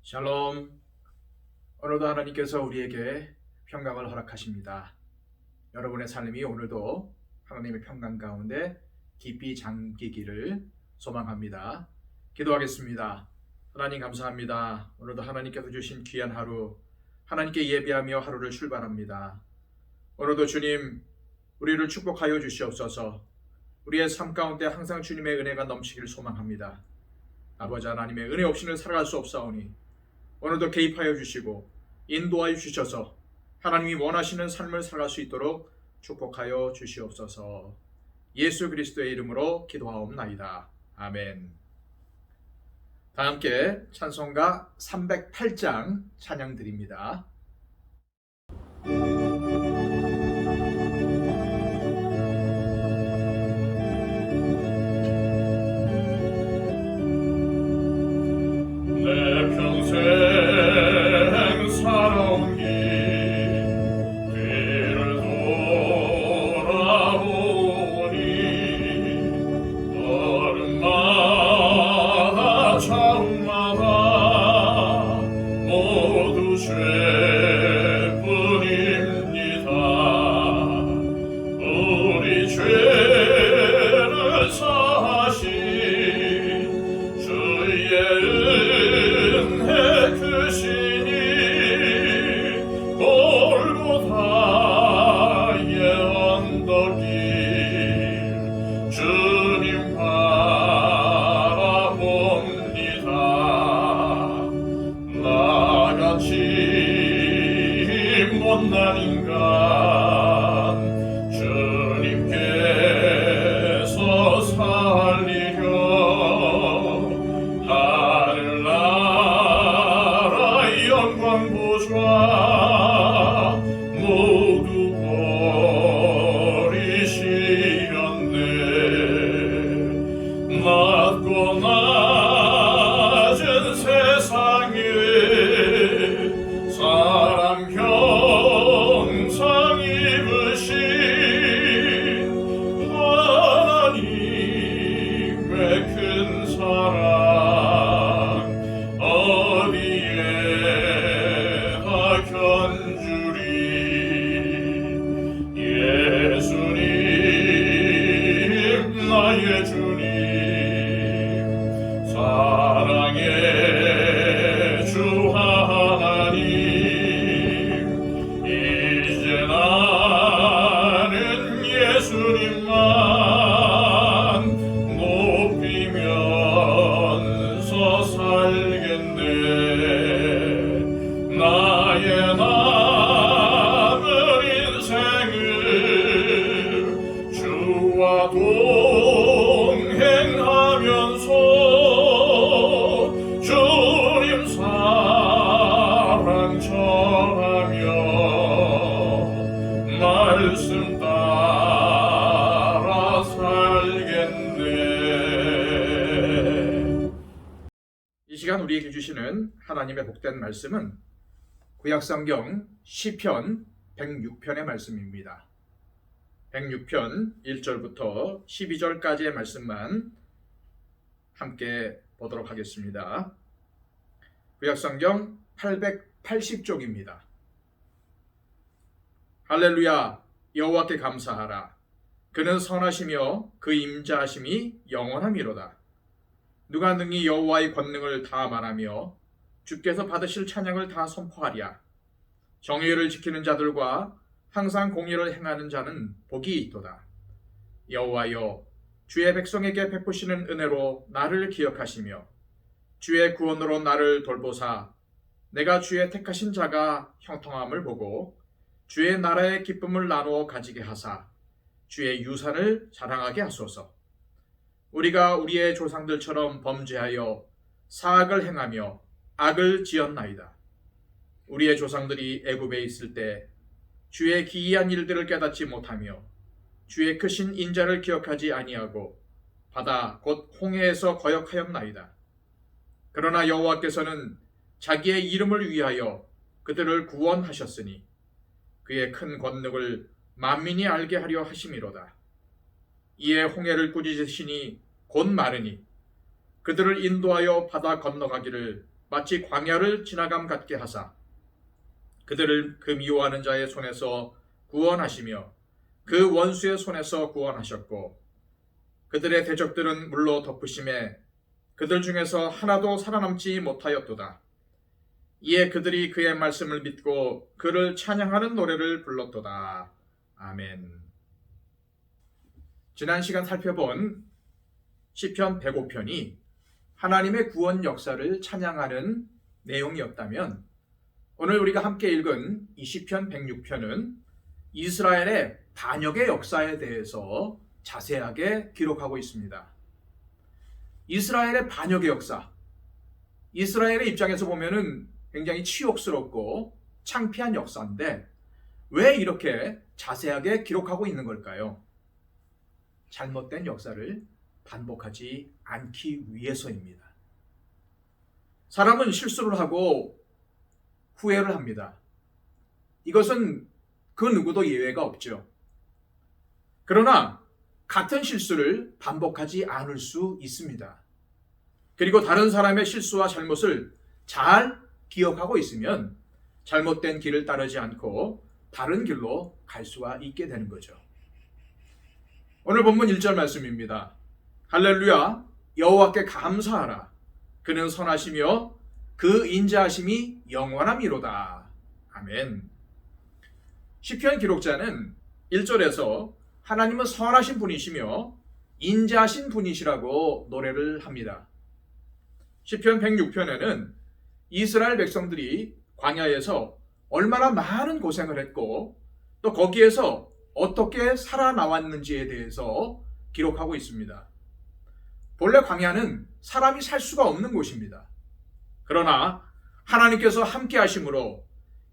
샬롬. 오늘도 하나님께서 우리에게 평강을 허락하십니다. 여러분의 삶이 오늘도 하나님의 평강 가운데 깊이 잠기기를 소망합니다. 기도하겠습니다. 하나님 감사합니다. 오늘도 하나님께서 주신 귀한 하루, 하나님께 예배하며 하루를 출발합니다. 오늘도 주님, 우리를 축복하여 주시옵소서. 우리의 삶 가운데 항상 주님의 은혜가 넘치기를 소망합니다. 아버지 하나님의 은혜 없이는 살아갈 수 없사오니 오늘도 개입하여 주시고 인도하여 주셔서 하나님이 원하시는 삶을 살아갈 수 있도록 축복하여 주시옵소서. 예수 그리스도의 이름으로 기도하옵나이다. 아멘. 다 함께 찬송가 308장 찬양 드립니다. 내 평생 살아온 길 뒤를 돌아보니 걸음마다 차움마다 모두 죄뿐입니다. 우리 죄를 사하신 주의 골고다의 언덕길 주님 바라봅니다. 나같이 못난 인간 주님께서 살리려 하늘나라 영광 보좌 모두 버리시렸네. 낮고 낮은 세상에 사람 형상 입으신 하나님의 큰 사랑 어디에다 견주리. 예수님 나의 주님 사랑의 주 하나님 이제 나는 예수님만 높이면서 살겠네. 나의 남은 인생을 주와 동행하면서 주님 사랑 전하며 말씀 따라 살겠네. 이 시간 우리에게 주시는 하나님의 복된 말씀은 구약성경 시편 106편의 말씀입니다. 106편 1절부터 12절까지의 말씀만 함께 보도록 하겠습니다. 구약성경 880쪽입니다. 할렐루야, 여호와께 감사하라. 그는 선하시며 그 임자하심이 영원함이로다. 누가 능히 여호와의 권능을 다 말하며 주께서 받으실 찬양을 다 선포하랴. 정의를 지키는 자들과 항상 공의를 행하는 자는 복이 있도다. 여호와여, 주의 백성에게 베푸시는 은혜로 나를 기억하시며 주의 구원으로 나를 돌보사 내가 주의 택하신 자가 형통함을 보고 주의 나라의 기쁨을 나누어 가지게 하사 주의 유산을 자랑하게 하소서. 우리가 우리의 조상들처럼 범죄하여 사악을 행하며 악을 지었나이다. 우리의 조상들이 애굽에 있을 때 주의 기이한 일들을 깨닫지 못하며 주의 크신 인자를 기억하지 아니하고 바다 곧 홍해에서 거역하였나이다. 그러나 여호와께서는 자기의 이름을 위하여 그들을 구원하셨으니 그의 큰 권능을 만민이 알게 하려 하심이로다. 이에 홍해를 꾸짖으시니 곧 마르니 그들을 인도하여 바다 건너가기를 마치 광야를 지나감 같게 하사 그들을 그 미워하는 자의 손에서 구원하시며 그 원수의 손에서 구원하셨고 그들의 대적들은 물로 덮으심에 그들 중에서 하나도 살아남지 못하였도다. 이에 그들이 그의 말씀을 믿고 그를 찬양하는 노래를 불렀도다. 아멘. 지난 시간 살펴본 시편 105편이 하나님의 구원 역사를 찬양하는 내용이었다면 오늘 우리가 함께 읽은 이 시편 106편은 이스라엘의 반역의 역사에 대해서 자세하게 기록하고 있습니다. 이스라엘의 반역의 역사, 이스라엘의 입장에서 보면은 굉장히 치욕스럽고 창피한 역사인데 왜 이렇게 자세하게 기록하고 있는 걸까요? 잘못된 역사를 반복하지 않기 위해서입니다. 사람은 실수를 하고 후회를 합니다. 이것은 그 누구도 예외가 없죠. 그러나 같은 실수를 반복하지 않을 수 있습니다. 그리고 다른 사람의 실수와 잘못을 잘 기억하고 있으면 잘못된 길을 따르지 않고 다른 길로 갈 수가 있게 되는 거죠. 오늘 본문 1절 말씀입니다. 할렐루야, 여호와께 감사하라. 그는 선하시며 그 인자하심이 영원함이로다. 아멘. 시편 기록자는 1절에서 하나님은 선하신 분이시며 인자하신 분이시라고 노래를 합니다. 시편 106편에는 이스라엘 백성들이 광야에서 얼마나 많은 고생을 했고 또 거기에서 어떻게 살아나왔는지에 대해서 기록하고 있습니다. 본래 광야는 사람이 살 수가 없는 곳입니다. 그러나 하나님께서 함께 하심으로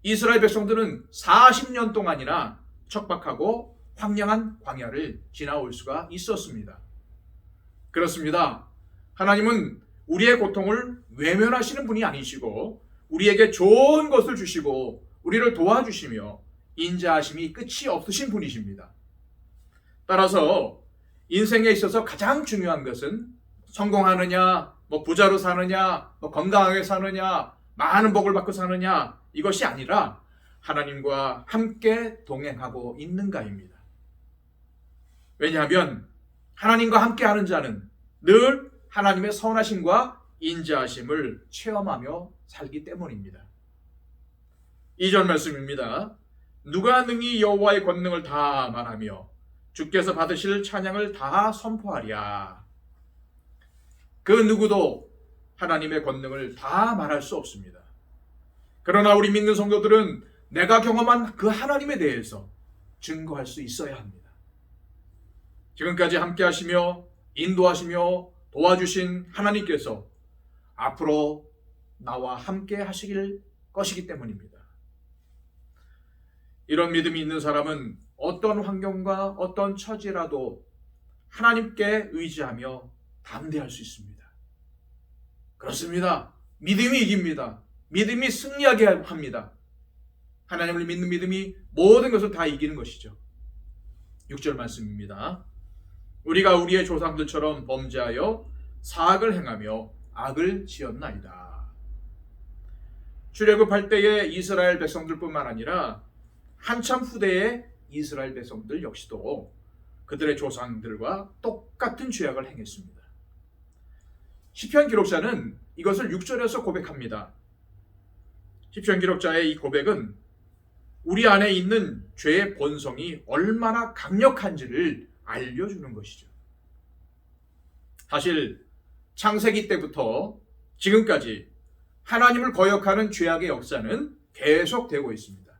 이스라엘 백성들은 40년 동안이나 척박하고 황량한 광야를 지나올 수가 있었습니다. 그렇습니다. 하나님은 우리의 고통을 외면하시는 분이 아니시고 우리에게 좋은 것을 주시고 우리를 도와주시며 인자하심이 끝이 없으신 분이십니다. 따라서 인생에 있어서 가장 중요한 것은 성공하느냐, 부자로 사느냐, 건강하게 사느냐, 많은 복을 받고 사느냐 이것이 아니라 하나님과 함께 동행하고 있는가입니다. 왜냐하면 하나님과 함께하는 자는 늘 하나님의 선하심과 인자하심을 체험하며 살기 때문입니다. 2절 말씀입니다. 누가 능히 여호와의 권능을 다 말하며 주께서 받으실 찬양을 다 선포하랴. 그 누구도 하나님의 권능을 다 말할 수 없습니다. 그러나 우리 믿는 성도들은 내가 경험한 그 하나님에 대해서 증거할 수 있어야 합니다. 지금까지 함께 하시며 인도하시며 도와주신 하나님께서 앞으로 나와 함께 하시길 것이기 때문입니다. 이런 믿음이 있는 사람은 어떤 환경과 어떤 처지라도 하나님께 의지하며 담대할 수 있습니다. 그렇습니다. 믿음이 이깁니다. 믿음이 승리하게 합니다. 하나님을 믿는 믿음이 모든 것을 다 이기는 것이죠. 6절 말씀입니다. 우리가 우리의 조상들처럼 범죄하여 사악을 행하며 악을 지었나이다. 출애굽할 때의 이스라엘 백성들뿐만 아니라 한참 후대의 이스라엘 백성들 역시도 그들의 조상들과 똑같은 죄악을 행했습니다. 시편 기록자는 이것을 6절에서 고백합니다. 시편 기록자의 이 고백은 우리 안에 있는 죄의 본성이 얼마나 강력한지를 알려주는 것이죠. 사실 창세기 때부터 지금까지 하나님을 거역하는 죄악의 역사는 계속되고 있습니다.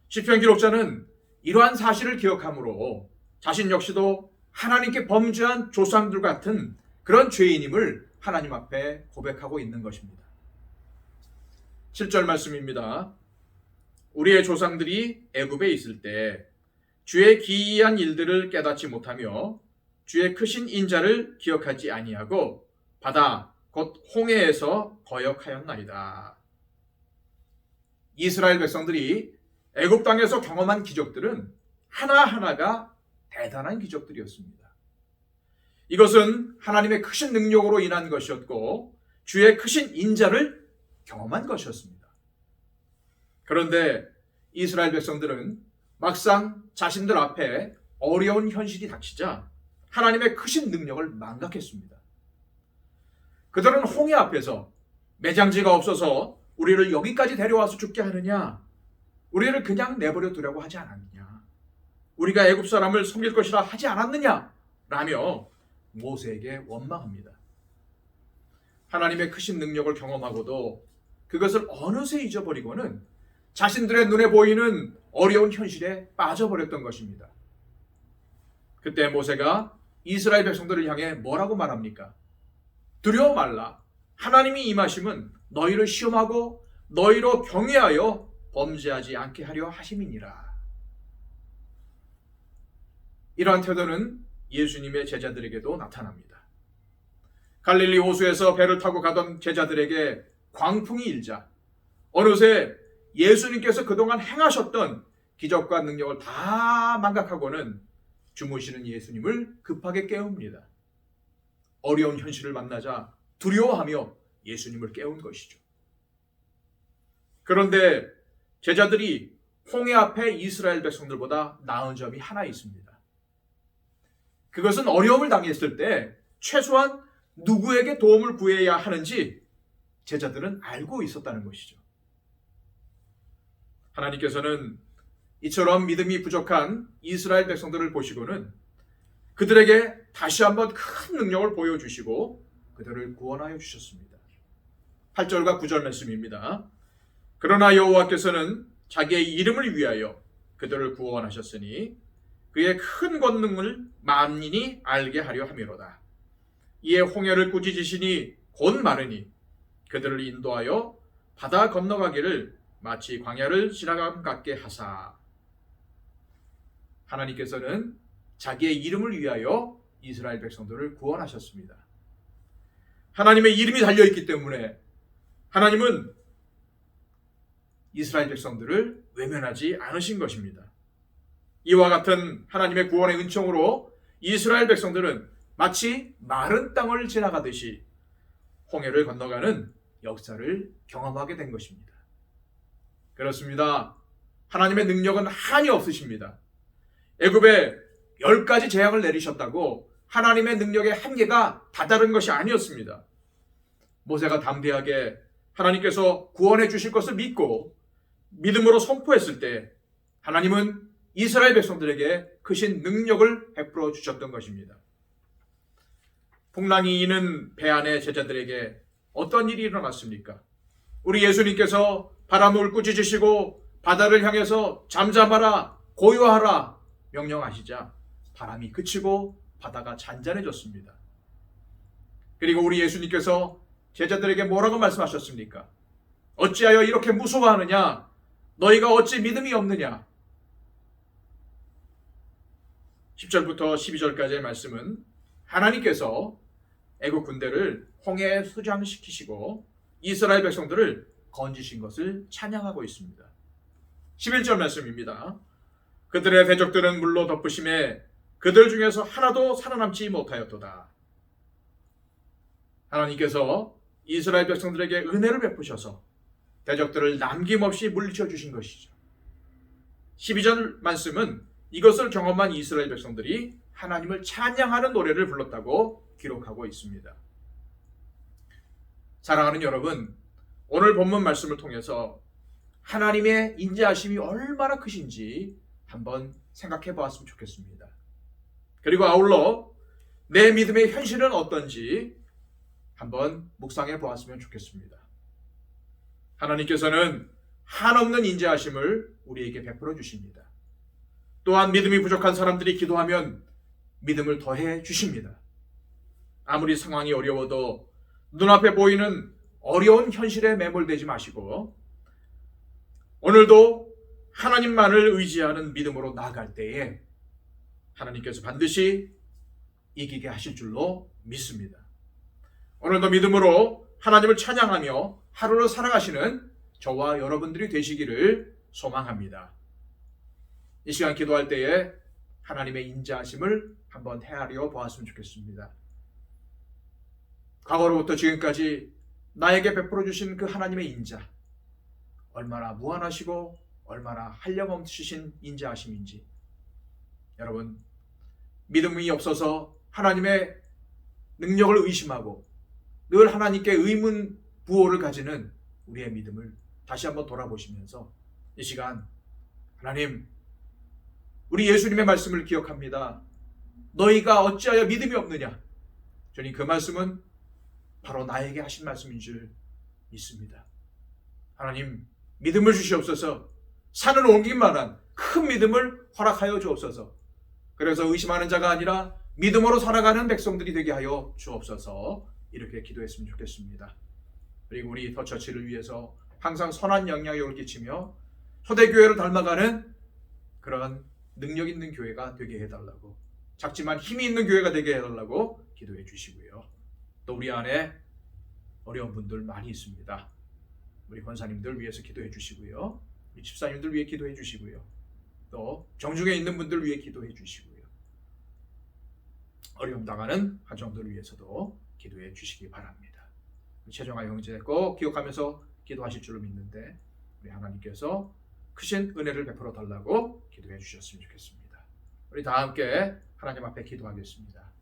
시편 기록자는 이러한 사실을 기억함으로 자신 역시도 하나님께 범죄한 조상들 같은 그런 죄인임을 하나님 앞에 고백하고 있는 것입니다. 7절 말씀입니다. 우리의 조상들이 애굽에 있을 때 주의 기이한 일들을 깨닫지 못하며 주의 크신 인자를 기억하지 아니하고 바다 곧 홍해에서 거역하였나이다. 이스라엘 백성들이 애굽 땅에서 경험한 기적들은 하나하나가 대단한 기적들이었습니다. 이것은 하나님의 크신 능력으로 인한 것이었고 주의 크신 인자를 경험한 것이었습니다. 그런데 이스라엘 백성들은 막상 자신들 앞에 어려운 현실이 닥치자 하나님의 크신 능력을 망각했습니다. 그들은 홍해 앞에서 매장지가 없어서 우리를 여기까지 데려와서 죽게 하느냐? 우리를 그냥 내버려 두려고 하지 않았느냐? 우리가 애굽 사람을 섬길 것이라 하지 않았느냐? 라며 모세에게 원망합니다. 하나님의 크신 능력을 경험하고도 그것을 어느새 잊어버리고는 자신들의 눈에 보이는 어려운 현실에 빠져버렸던 것입니다. 그때 모세가 이스라엘 백성들을 향해 뭐라고 말합니까? 두려워 말라. 하나님이 임하심은 너희를 시험하고 너희로 경외하여 범죄하지 않게 하려 하심이니라. 이러한 태도는 예수님의 제자들에게도 나타납니다. 갈릴리 호수에서 배를 타고 가던 제자들에게 광풍이 일자 어느새 예수님께서 그동안 행하셨던 기적과 능력을 다 망각하고는 주무시는 예수님을 급하게 깨웁니다. 어려운 현실을 만나자 두려워하며 예수님을 깨운 것이죠. 그런데 제자들이 홍해 앞에 이스라엘 백성들보다 나은 점이 하나 있습니다. 그것은 어려움을 당했을 때 최소한 누구에게 도움을 구해야 하는지 제자들은 알고 있었다는 것이죠. 하나님께서는 이처럼 믿음이 부족한 이스라엘 백성들을 보시고는 그들에게 다시 한번 큰 능력을 보여주시고 그들을 구원하여 주셨습니다. 8절과 9절 말씀입니다. 그러나 여호와께서는 자기의 이름을 위하여 그들을 구원하셨으니 그의 큰 권능을 만민이 알게 하려 함이로다. 이에 홍해를 꾸짖으시니 곧 마르니 그들을 인도하여 바다 건너가기를 마치 광야를 지나감 같게 하사. 하나님께서는 자기의 이름을 위하여 이스라엘 백성들을 구원하셨습니다. 하나님의 이름이 달려있기 때문에 하나님은 이스라엘 백성들을 외면하지 않으신 것입니다. 이와 같은 하나님의 구원의 은총으로 이스라엘 백성들은 마치 마른 땅을 지나가듯이 홍해를 건너가는 역사를 경험하게 된 것입니다. 그렇습니다. 하나님의 능력은 한이 없으십니다. 애굽에 10가지 재앙을 내리셨다고 하나님의 능력의 한계가 다다른 것이 아니었습니다. 모세가 담대하게 하나님께서 구원해 주실 것을 믿고 믿음으로 선포했을 때 하나님은 이스라엘 백성들에게 크신 능력을 베풀어 주셨던 것입니다. 풍랑이 이는 배 안의 제자들에게 어떤 일이 일어났습니까? 우리 예수님께서 바람을 꾸짖으시고 바다를 향해서 잠잠하라, 고요하라 명령하시자 바람이 그치고 바다가 잔잔해졌습니다. 그리고 우리 예수님께서 제자들에게 뭐라고 말씀하셨습니까? 어찌하여 이렇게 무서워하느냐? 너희가 어찌 믿음이 없느냐? 10절부터 12절까지의 말씀은 하나님께서 애국 군대를 홍해에 수장시키시고 이스라엘 백성들을 건지신 것을 찬양하고 있습니다. 11절 말씀입니다. 그들의 대적들은 물로 덮으심에 그들 중에서 하나도 살아남지 못하였도다. 하나님께서 이스라엘 백성들에게 은혜를 베푸셔서 대적들을 남김없이 물리쳐 주신 것이죠. 12절 말씀은 이것을 경험한 이스라엘 백성들이 하나님을 찬양하는 노래를 불렀다고 기록하고 있습니다. 사랑하는 여러분, 오늘 본문 말씀을 통해서 하나님의 인자하심이 얼마나 크신지 한번 생각해 보았으면 좋겠습니다. 그리고 아울러 내 믿음의 현실은 어떤지 한번 묵상해 보았으면 좋겠습니다. 하나님께서는 한없는 인자하심을 우리에게 베풀어 주십니다. 또한 믿음이 부족한 사람들이 기도하면 믿음을 더해 주십니다. 아무리 상황이 어려워도 눈앞에 보이는 어려운 현실에 매몰되지 마시고 오늘도 하나님만을 의지하는 믿음으로 나아갈 때에 하나님께서 반드시 이기게 하실 줄로 믿습니다. 오늘도 믿음으로 하나님을 찬양하며 하루를 살아가시는 저와 여러분들이 되시기를 소망합니다. 이 시간 기도할 때에 하나님의 인자하심을 한번 헤아려 보았으면 좋겠습니다. 과거로부터 지금까지 나에게 베풀어 주신 그 하나님의 인자, 얼마나 무한하시고 얼마나 한량없으신 인자하심인지, 여러분, 믿음이 없어서 하나님의 능력을 의심하고 늘 하나님께 의문 부호를 가지는 우리의 믿음을 다시 한번 돌아보시면서 이 시간, 하나님, 우리 예수님의 말씀을 기억합니다. 너희가 어찌하여 믿음이 없느냐? 저는 그 말씀은 바로 나에게 하신 말씀인 줄 믿습니다. 하나님, 믿음을 주시옵소서. 산을 옮길 만한 큰 믿음을 허락하여 주옵소서. 그래서 의심하는 자가 아니라 믿음으로 살아가는 백성들이 되게 하여 주옵소서. 이렇게 기도했으면 좋겠습니다. 그리고 우리 더처치를 위해서 항상 선한 영향력을 끼치며 초대교회를 닮아가는 그런 능력 있는 교회가 되게 해달라고, 작지만 힘이 있는 교회가 되게 해달라고 기도해 주시고요. 또 우리 안에 어려운 분들 많이 있습니다. 우리 권사님들 위해서 기도해 주시고요. 우리 집사님들 위해 기도해 주시고요. 또 정중에 있는 분들 위해 기도해 주시고요. 어려움 당하는 가정들 위해서도 기도해 주시기 바랍니다. 최정아 형제 꼭 기억하면서 기도하실 줄로 믿는데, 우리 하나님께서 크신 은혜를 베풀어 달라고 기도해 주셨으면 좋겠습니다. 우리 다 함께 하나님 앞에 기도하겠습니다.